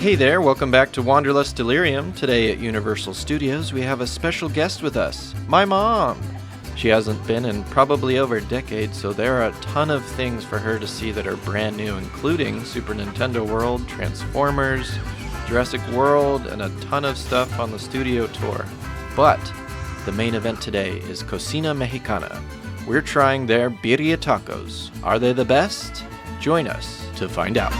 Hey there, welcome back to Wanderlust Delirium. Today at Universal Studios, we have a special guest with us, my mom. She hasn't been in probably over a decade, so there are a ton of things for her to see that are brand new, including Super Nintendo World, Transformers, Jurassic World, and a ton of stuff on the studio tour. But the main event today is Cocina Mexicana. We're trying their Birria tacos. Are they the best? Join us to find out.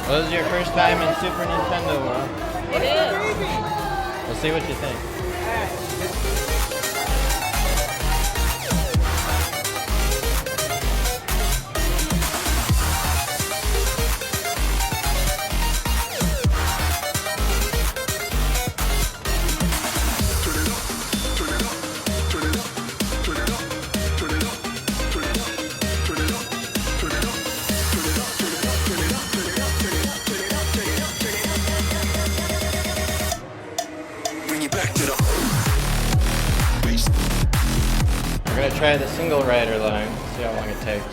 This is your first time in Super Nintendo World. It is. We'll see what you think. We're gonna try the single rider line, see how long it takes.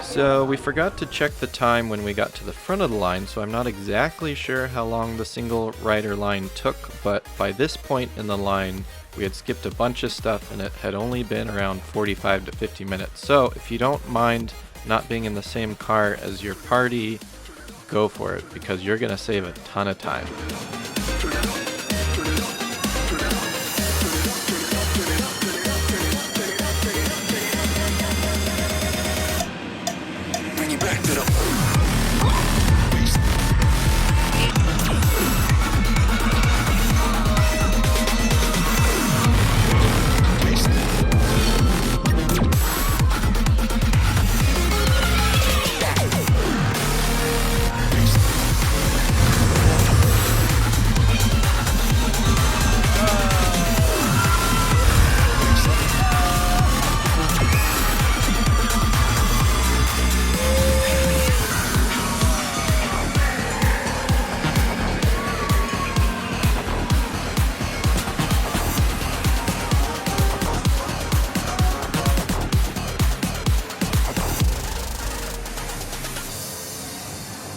So we forgot to check the time when we got to the front of the line, so I'm not exactly sure how long the single rider line took, but by this point in the line, we had skipped a bunch of stuff and it had only been around 45 to 50 minutes. So if you don't mind not being in the same car as your party, go for it, because you're gonna save a ton of time.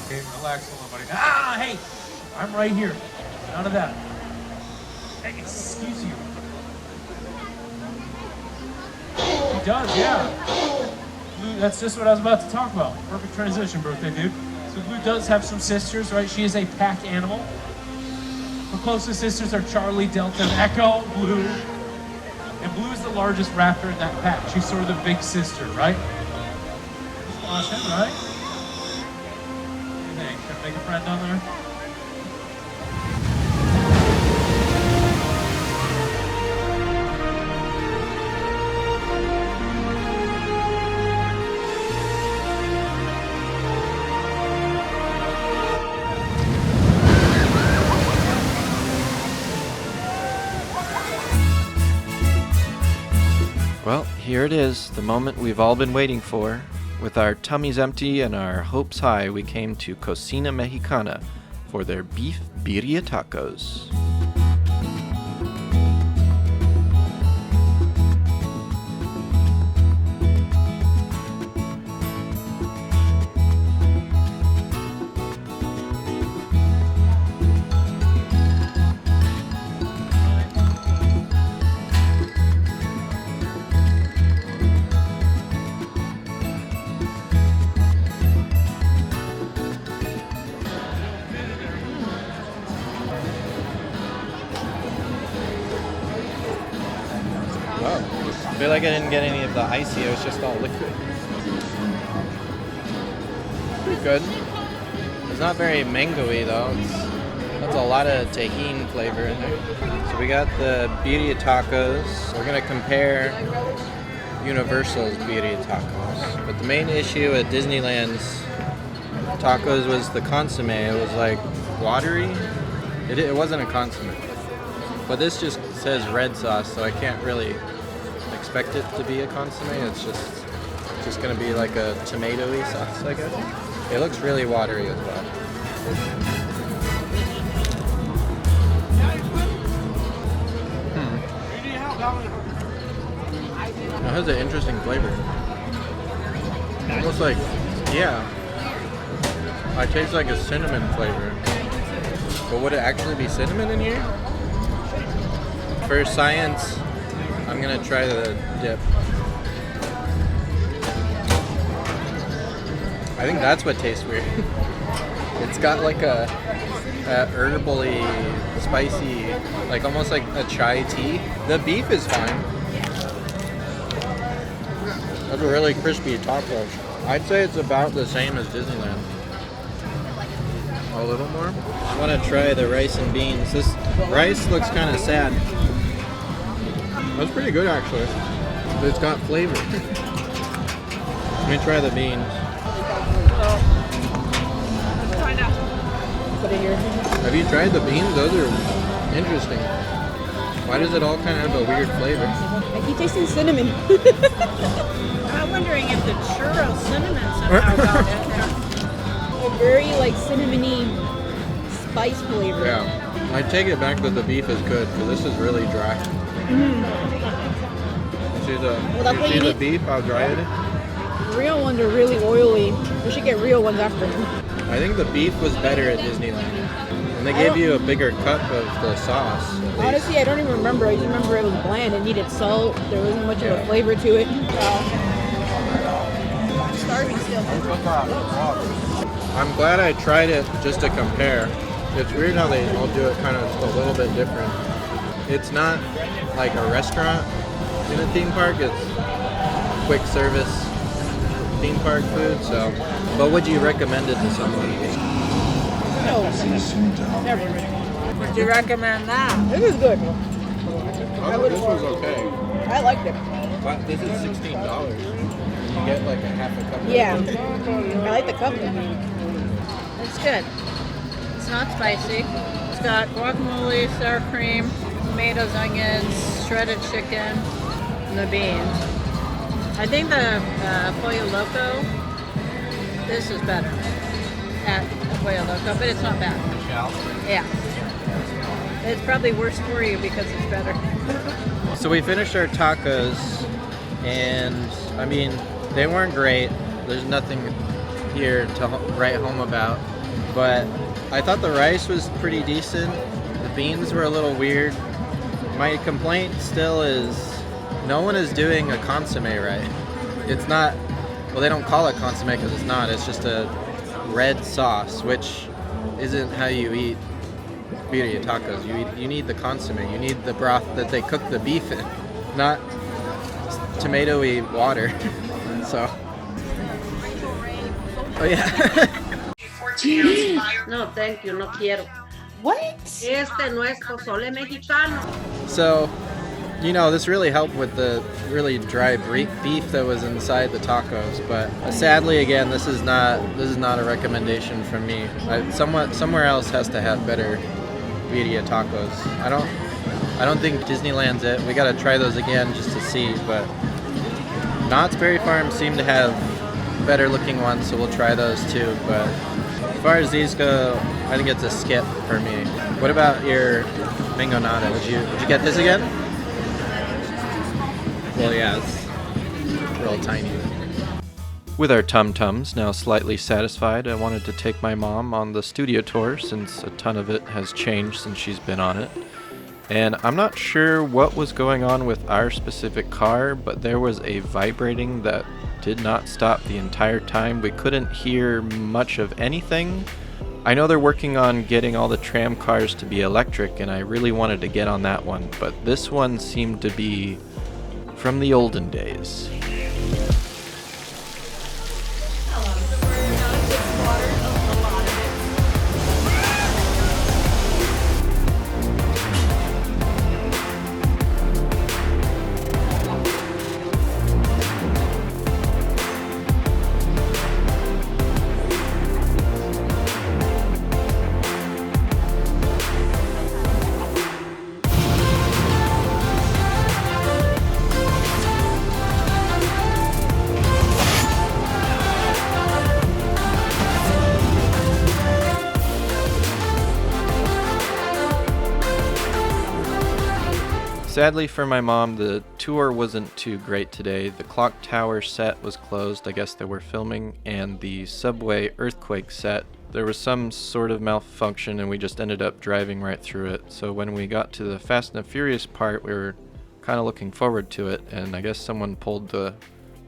Okay, relax a little, buddy. Hey! I'm right here. None of that. Hey, excuse you. He does, yeah. Blue, that's just what I was about to talk about. Perfect transition, birthday dude. So Blue does have some sisters, right? She is a pack animal. Her closest sisters are Charlie, Delta, and Echo, Blue. And Blue is the largest raptor in that pack. She's sort of the big sister, right? Just lost him, right? Can I make a friend down there? Well, here it is, the moment we've all been waiting for. With our tummies empty and our hopes high, we came to Cocina Mexicana for their beef birria tacos. I feel like I didn't get any of the icy, it was just all liquid. Pretty good. It's not very mango-y though. That's a lot of tahini flavor in there. So we got the birria tacos. We're gonna compare Universal's birria tacos. But the main issue at Disneyland's tacos was the consomme. It was like watery. It wasn't a consomme. But this just says red sauce, so I can't really expect it to be a consomme. It's just gonna be like a tomato-y sauce, I guess. It looks really watery as well. It has an interesting flavor. Almost like, yeah. I taste like a cinnamon flavor. But would it actually be cinnamon in here? For science, I'm gonna try the dip. I think that's what tastes weird. It's got like a herbally, spicy, like almost like a chai tea. The beef is fine. That's a really crispy taco. I'd say it's about the same as Disneyland. A little more. I want to try the rice and beans. This rice looks kind of sad. That's pretty good actually. But it's got flavor. Let me try the beans. Have you tried the beans? Those are interesting. Why does it all kind of have a weird flavor? I keep tasting cinnamon. I'm wondering if the churro cinnamon somehow got in there. A very like cinnamony spice flavor. Yeah. I take it back that the beef is good, but this is really dry. See that's what you the need. beef, how dry it is? Real ones are really oily. We should get real ones after. I think the beef was better at Disneyland. And they gave you a bigger cup of the sauce. at least. Honestly, I don't even remember. I just remember it was bland. It needed salt. There wasn't much of a flavor to it. I'm starving still. I'm glad I tried it just to compare. It's weird how they all do it kind of a little bit different. It's not like a restaurant in a theme park. It's quick service theme park food. So, but would you recommend it to someone? No, never. Would you recommend that? This is good. This was okay. I liked it. But this is $16. You get like a half a cup. Yeah. I like the cup. It's good. It's not spicy. It's got guacamole, sour cream, tomatoes, onions, shredded chicken, and the beans. I think the Pollo Loco, this is better at Pollo Loco, but it's not bad. Yeah. It's probably worse for you because it's better. So we finished our tacos, and I mean, they weren't great. There's nothing here to write home about, but I thought the rice was pretty decent. The beans were a little weird. My complaint still is no one is doing a consomme right. It's not, well, they don't call it consomme because it's not. It's just a red sauce, which isn't how you eat birria tacos. You need the consomme. You need the broth that they cook the beef in, not tomatoey water. So, oh yeah. No, thank you, no quiero. What? Este no es pozole mexicano. So, you know, this really helped with the really dry beef that was inside the tacos. But sadly, again, this is not a recommendation from me. Somewhere else has to have better birria tacos. I don't think Disneyland's it. We gotta try those again just to see. But Knott's Berry Farm seem to have better looking ones, so we'll try those too. But as far as these go, I think it's a skip for me. What about your mango nata? Would you get this again? Well, yeah, it's real tiny. With our tum-tums now slightly satisfied, I wanted to take my mom on the studio tour since a ton of it has changed since she's been on it. And I'm not sure what was going on with our specific car, but there was a vibrating that did not stop the entire time. We couldn't hear much of anything. I know they're working on getting all the tram cars to be electric, and I really wanted to get on that one, but this one seemed to be from the olden days. Sadly for my mom, the tour wasn't too great today. The clock tower set was closed, I guess they were filming, and the subway earthquake set, there was some sort of malfunction and we just ended up driving right through it. So when we got to the Fast and the Furious part, we were kind of looking forward to it, and I guess someone pulled the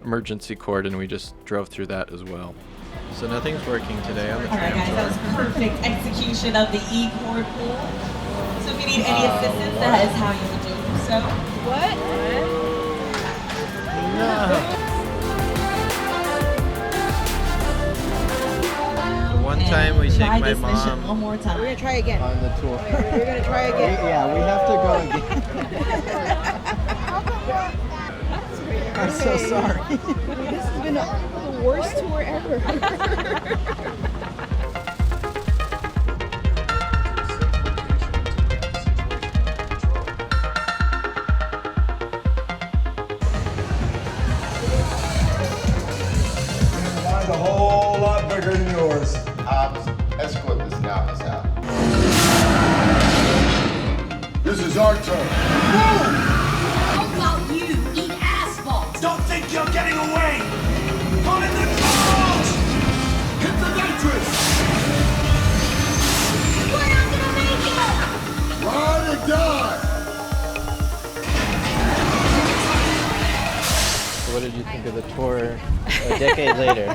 emergency cord and we just drove through that as well. So nothing's working today on the tram. Alright guys, that was perfect execution of the E-cord pull. So if you need any assistance, that is how you would do so. What? No. One time we take Try my this mission mom one more time. We're gonna try again. On the tour. We're gonna try again. Yeah, we have to go again. I'm so sorry. This has been the worst tour ever. A whole lot bigger than yours. Escort this now, Miss Al. This is our turn. How about you eat asphalt? Don't think you're getting away! Come in the clouds! Hit the nitrous! We're not gonna make it! Ride or die! So what did you think of the tour a decade later?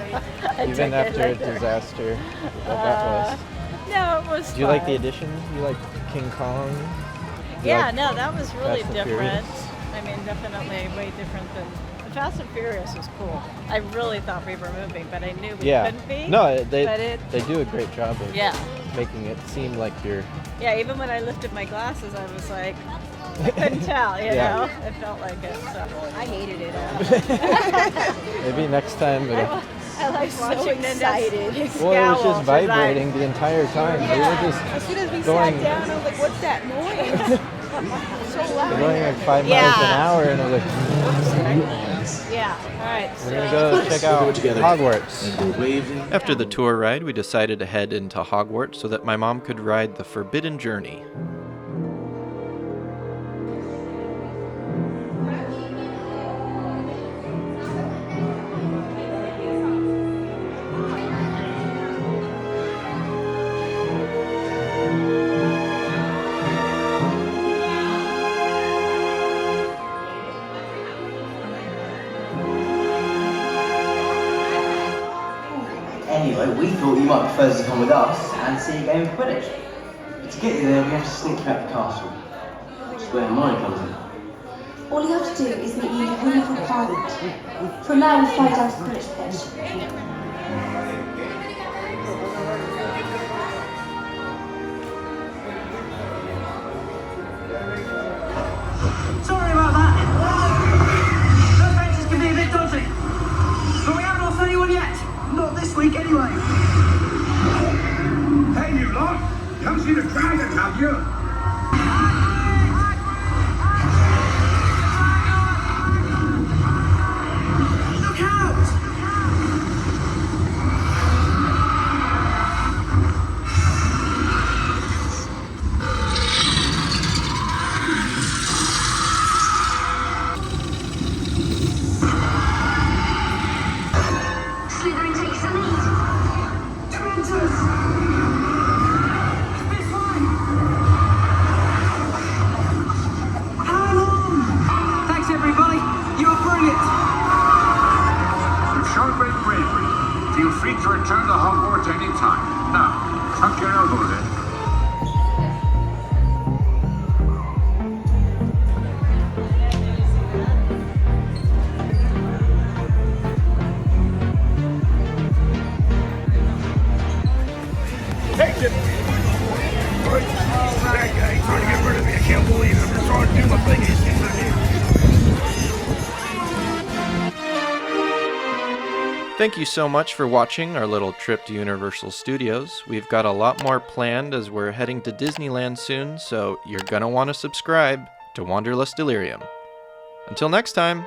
Even after a disaster that was. No, it was Do you like the addition? You like King Kong? You Yeah, like no, that was really Fast and different. Furious? I mean, definitely way different than the Fast and Furious was cool. I really thought we were moving, but I knew we Yeah. couldn't be. No, but they do a great job of Yeah. making it seem like you're. Yeah, even when I lifted my glasses, I was like, I couldn't tell, you Yeah. know? It felt like it. So. I hated it. Maybe next time. I like so watching Linda excited. Well, it was scowl. just She's like, vibrating the entire time. We were just As soon as we going, sat down, I was like, what's that noise? So loud. going like 5 miles an Yeah. hour, and I was like, Yeah, all right. we're gonna go check out Hogwarts. After the tour ride, we decided to head into Hogwarts so that my mom could ride the Forbidden Journey. Anyway, we thought you might prefer to come with us and see a game of Quidditch. But to get you there, we have to sneak you out the castle. Which is where mine comes in. All you have to do is meet me in the room for private. From there, we'll fly down to Quidditch pitch. Sorry about that. Those benches can be a bit dodgy. But we haven't lost anyone yet. Not this week, anyway. Hey, you lot! You haven't seen a dragon, have you? Look out! Slytherin takes the lead. Traitors! This way! Hang on! Thanks, everybody. You were brilliant. You've shown great bravery. Feel free to return to Hogwarts any time. Now, tuck your elbows in. Thank you so much for watching our little trip to Universal Studios. We've got a lot more planned as we're heading to Disneyland soon, so you're gonna want to subscribe to Wanderlust Delirium. Until next time!